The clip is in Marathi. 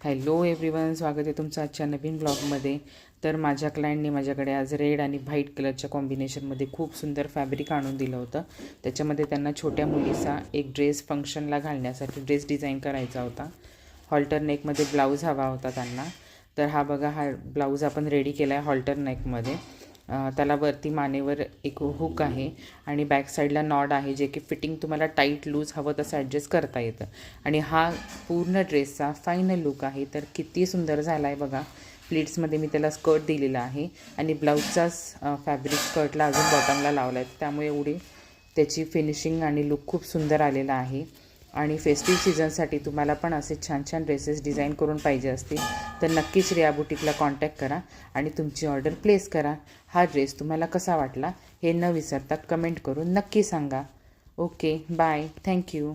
हॅलो एव्हरीवन, स्वागत आहे तुमचं आजच्या नवीन ब्लॉगमध्ये. तर माझ्या क्लायंटने माझ्याकडे आज रेड आणि व्हाईट कलरच्या कॉम्बिनेशनमध्ये खूप सुंदर फॅब्रिक आणून दिलं होतं. त्याच्यामध्ये त्यांना छोट्या मुलीचा एक ड्रेस फंक्शनला घालण्यासाठी ड्रेस डिझाईन करायचा होता. हॉल्टर नेकमध्ये ब्लाऊज हवा होता त्यांना. तर हा बघा, हा ब्लाऊज आपण रेडी केला आहे हॉल्टर नेकमध्ये. त्याला वरती मानेवर एक हुक आहे आणि बॅक साईडला नॉड आहे, जे की फिटिंग तुम्हाला टाईट लूज हवं तसं ॲडजस्ट करता येतं. आणि हा पूर्ण ड्रेसचा फायनल लुक आहे. तर किती सुंदर झाला आहे बघा. प्लीट्समध्ये मी त्याला स्कर्ट दिलेला आहे आणि ब्लाऊजचाच फॅब्रिक स्कर्टला अजून बॉटमला लावला आहे. त्यामुळे एवढी त्याची फिनिशिंग आणि लुक खूप सुंदर आलेला आहे. आणि फेस्टिव्ह सीझनसाठी तुम्हाला पण असे छान छान ड्रेसेस डिझाईन करून पाहिजे असतील तर नक्कीच श्रेया बुटीकला कॉन्टॅक्ट करा आणि तुमची ऑर्डर प्लेस करा. हा ड्रेस तुम्हाला कसा वाटला हे न विसरता कमेंट करून नक्की सांगा. Okay, bye, thank you.